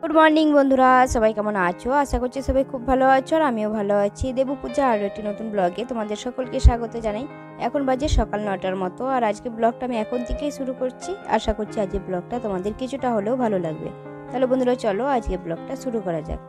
Good morning বন্ধুরা, সবাই কেমন আছো? আশা করছি সবাই খুব ভালো আছো আর আমিও ভালো আছি। দেবু পূজা আর একটি নতুন ব্লগে তোমাদের সকলকে স্বাগত জানাই। এখন বাজে সকাল 9টার মতো আর আজকে ব্লগটা আমি এখন থেকেই শুরু করছি। আশা করছি আজকে ব্লগটা তোমাদের কিছুটা হলেও ভালো লাগবে। তাহলে বন্ধুরা চলো আজকে ব্লগটা শুরু করা যাক।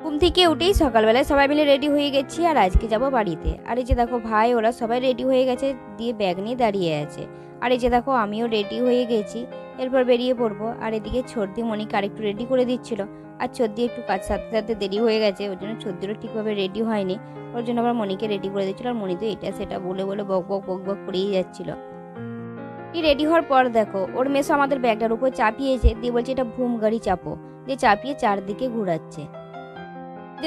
ঘুম থেকে উঠেই সকালবেলায় সবাই মিলে রেডি হয়ে গেছি আর আজকে যাব বাড়িতে। আর এই যে দেখো ভাই ওরা সবাই রেডি হয়ে গেছে, দিয়ে ব্যাগ নিয়ে দাঁড়িয়ে আছে। আর এই যে দেখো আমিও রেডি হয়ে গেছি, এরপর বেরিয়ে পড়বো। আর এদিকে ছর্দি মনিকে আরেকটু রেডি করে দিচ্ছিল। আর ছর্দি একটু কাজ সাথে সাথে দেরি হয়ে গেছে, ওর জন্য ছর্দিরও ঠিকভাবে রেডি হয়নি। ওর জন্য আবার মনিকে রেডি করে দিচ্ছিল। আর মনি তো এটা সেটা বলে বলে বক বক বক বক করেই যাচ্ছিল। রেডি হওয়ার পর দেখো ওর মেসো আমাদের ব্যাগটার উপর চাপিয়েছে, দিয়ে বলছে এটা ভুম গাড়ি চাপো, দিয়ে চাপিয়ে চারদিকে ঘুরাচ্ছে।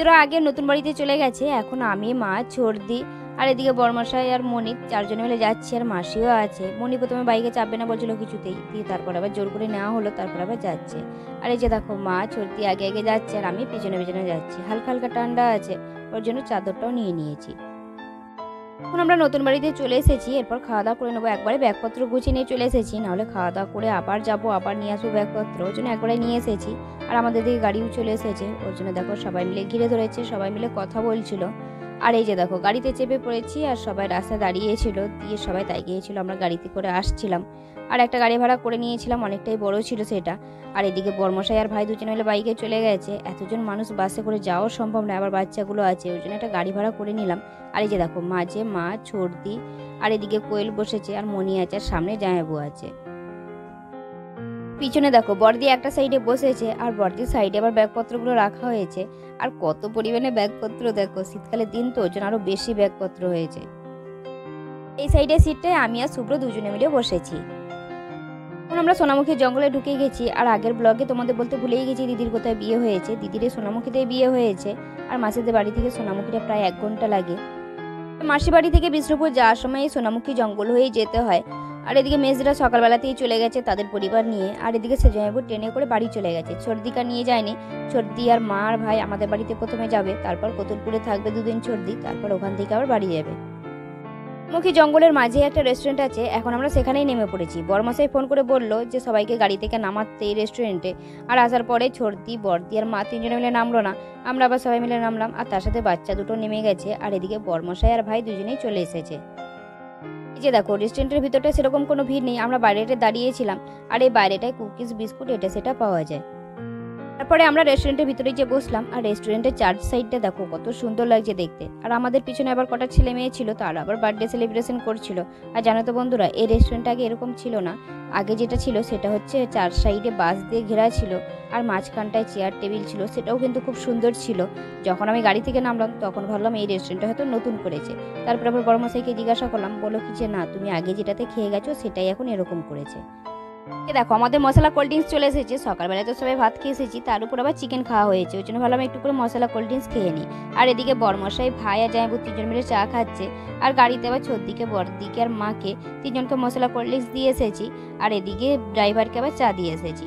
ওরা আগে নতুন বাড়িতে চলে গেছে, এখন আমি, মা, ছর্দি আর এদিকে বড়মশাই আর মনি চারজনে মিলে যাচ্ছি। আর মাসিও আছে। মনি প্রথমে বাইকে চাপবে না বলছিল কিছুতেই, দিয়ে তারপর আবার জোর করে নেওয়া হলো, তারপর আবার যাচ্ছে। আর এই যে দেখো মা ছর্দি আগে আগে যাচ্ছে আর আমি পিছনে পিছনে যাচ্ছি। হালকা হালকা ঠান্ডা আছে, ওর জন্য চাদরটাও নিয়ে নিয়েছি। এখন আমরা নতুন বাড়িতে চলে এসেছি, এরপর খাওয়া দাওয়া করে নেবো। একবারে ব্যাগপত্র গুছিয়ে নিয়ে চলে এসেছি, নাহলে খাওয়া দাওয়া করে আবার যাবো, আবার নিয়ে আসবো ব্যাগপত্র, ওর জন্য একবারে নিয়ে এসেছি। আর আমাদের দিকে গাড়িও চলে এসেছে, ওর জন্য দেখো সবাই মিলে ঘিরে ধরেছে, সবাই মিলে কথা বলছিল। আর এই যে দেখো গাড়িতে চেপে পড়েছি আর সবাই রাস্তায় দাঁড়িয়েছিল, দিয়ে সবাই তাই গিয়েছিল, আমরা গাড়িতে করে আসছিলাম। আর একটা গাড়ি ভাড়া করে নিয়েছিলাম, অনেকটাই বড় ছিল সেটা। আর এদিকে বড়মশাই আর ভাই দুজনে মিলে বাইকে চলে গেছে, এতজন মানুষ বাসে করে যাওয়াও সম্ভব নয়, আবার বাচ্চাগুলো আছে, ওই জন্য একটা গাড়ি ভাড়া করে নিলাম। আর এই যে দেখো মাঝে মা, ছর্দি আর এদিকে কোয়েল বসেছে, আর মনি আছে, আর সামনে জামাইবু আছে। পিছনে দেখো বর্দি একটা সাইডে বসেছে, আর বর্দির সাইডে আবার ব্যাগপত্রগুলো রাখা হয়েছে। আর কত পরিমাণে ব্যাগপত্র দেখো, শীতকালের দিন তো ওর জন্য আরো বেশি ব্যাগপত্র হয়েছে। এই সাইডের সিটটায় আমি আর শুভ্র দুজনে মিলে বসেছি। এখন আমরা সোনামুখী জঙ্গলে ঢুকে গেছি। আর আগের ব্লগে তোমাদের বলতে ভুলেই গেছি দিদির কোথায় বিয়ে হয়েছে। দিদির সোনামুখীতে বিয়ে হয়েছে, আর মাসিদের বাড়ি থেকে সোনামুখীটা প্রায় 1 ঘন্টা লাগে। মাসির বাড়ি থেকে বিষ্ণুপুর যাওয়ার সময় এই সোনামুখী জঙ্গল হয়েই যেতে হয়। আর এদিকে মেজরা সকালবেলাতেই চলে গেছে তাদের পরিবার নিয়ে, আর এদিকে সেজমাইবু ট্রেনে করে বাড়ি চলে গেছে। ছর্দিকা নিয়ে যায়নি, ছর্দি আর মা আর ভাই আমাদের বাড়িতে প্রথমে যাবে, তারপর কতুলপুরে থাকবে 2 দিন ছর্দি, তারপর ওখান থেকে আবার বাড়ি যাবে। মুখী জঙ্গলের মাঝে একটা রেস্টুরেন্ট আছে, এখন আমরা সেখানেই নেমে পড়েছি। বড়মশাই ফোন করে বললো যে সবাইকে গাড়ি থেকে নামাতে এই রেস্টুরেন্টে। আর আসার পরে ছর্দি, বর্দি আর মা 3 জনে মিলে নামলো না, আমরা আবার সবাই মিলে নামলাম। আর তার সাথে বাচ্চা দুটো নেমে গেছে। আর এদিকে বড়মশাই আর ভাই দুজনেই চলে এসেছে। এই যে দেখো রেস্টুরেন্টের ভিতরটা সেরকম কোনো ভিড় নেই, আমরা বাইরেটা দাঁড়িয়েছিলাম। আর এই বাইরেটায় কুকিজ বিস্কুট এটা সেটা পাওয়া যায়। তারপরে আমরা রেস্টুরেন্টের ভিতরে গিয়ে বসলাম। আর রেস্টুরেন্টের চার্চ সাইডটা দেখো কত সুন্দর লাগছে দেখতে। আর আমাদের পিছনে আবার কটা ছেলে মেয়ে ছিল, তারা আবার বার্থডে সেলিব্রেশন করছিল। আর জানো তো বন্ধুরা, এই রেস্টুরেন্টটা আগে এরকম ছিল না। আগে যেটা ছিল সেটা হচ্ছে 4 সাইডে বাঁশ দিয়ে ঘেরা ছিল, আর মাঝখানটায় চেয়ার টেবিল ছিল, সেটাও কিন্তু খুব সুন্দর ছিল। যখন আমি গাড়ি থেকে নামলাম তখন ভাবলাম এই রেস্টুরেন্টটা হয়তো নতুন করেছে। তারপর আবার বড়মশাইকে জিজ্ঞাসা করলাম, বলো কি যে না, তুমি আগে যেটাতে খেয়ে গেছো সেটাই এখন এরকম করেছে। দেখো আমাদের মশলা কোল্ড ড্রিঙ্কস চলে এসেছে। সকালবেলায় তো সবাই ভাত খেয়ে এসেছি, তার উপর আবার চিকেন খাওয়া হয়েছে, ওই জন্য ভাবলাম একটু করে মশলা কোল্ড ড্রিঙ্কস খেয়ে নিই। আর এদিকে বড়মশাই, ভাই আর জামাইবু 3 জন মিলে চা খাচ্ছে। আর গাড়িতে আবার ছর্দিকে, বড়দিকে আর মাকে 3 জনকে মশলা কোল্ড ড্রিঙ্কস দিয়ে এসেছি। আর এদিকে ড্রাইভারকে আবার চা দিয়ে এসেছি।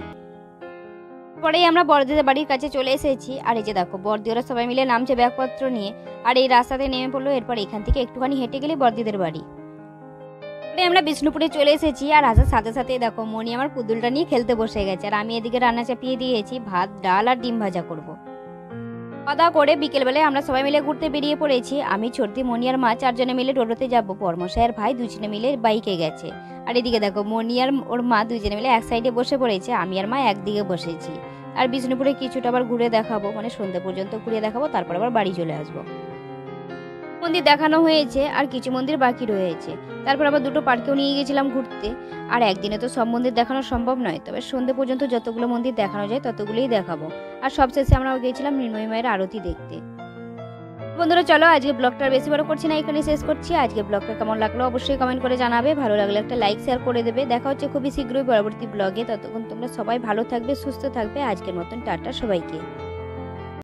পরেই আমরা বড়দিদের বাড়ির কাছে চলে এসেছি। আর এই যে দেখো বড়দি ওরা সবাই মিলে নামছে ব্যাগপত্র নিয়ে, আর এই রাস্তাতে নেমে পড়লো। এরপর এখান থেকে একটুখানি হেঁটে গেলে বড়দিদের বাড়ি। আমরা বিষ্ণুপুরে চলে এসেছি। আর আসার সাথে সাথে দেখো মনি আমার পুতুলটা নিয়ে খেলতে বসে গেছে, আর আমি এদিকে রান্না চাপিয়ে দিয়েছি, ভাত, ডাল আর ডিম ভাজা করবো। খাওয়া দাওয়া করে বিকেলবেলায় আমরা সবাই মিলে ঘুরতে বেরিয়ে পড়েছি। আমি, ছর্দি, মনি আর মা 4 জনে মিলে টোটোতে যাবো। বড়মশাই আর ভাই 2 জনে মিলে বাইকে গেছে। আর এদিকে দেখো মনি আর ওর মা 2 জনে মিলে এক সাইডে বসে পড়েছে, আমি আর মা একদিকে বসেছি। আর বিষ্ণুপুরে কিছুটা আবার ঘুরে দেখাবো, মানে সন্ধ্যা পর্যন্ত ঘুরে দেখাবো, তারপর আবার বাড়ি চলে আসবো। মন্দির দেখানো হয়েছে আর কিছু মন্দির বাকি রয়েছে। তারপর আবার 2টো পার্কেও নিয়ে গেছিলাম ঘুরতে। আর একদিনে তো সব মন্দির দেখানো সম্ভব নয়, তবে সন্ধ্যে পর্যন্ত যতগুলো মন্দির দেখানো যায় ততগুলোই দেখাবো। আর সবশেষে আমরা গিয়েছিলাম মৃন্ময়ী মায়ের আরতি দেখতে। বন্ধুরা চলো আজকে ব্লগটা বেশি বড় করছি না, এখানে শেষ করছি। আজকে ব্লগটা কেমন লাগলো অবশ্যই কমেন্ট করে জানাবে, ভালো লাগলে একটা লাইক শেয়ার করে দেবে। দেখা হচ্ছে খুবই শীঘ্রই পরবর্তী ব্লগে, ততক্ষণ তোমরা সবাই ভালো থাকবে, সুস্থ থাকবে। আজকের মতন টাটা সবাইকে।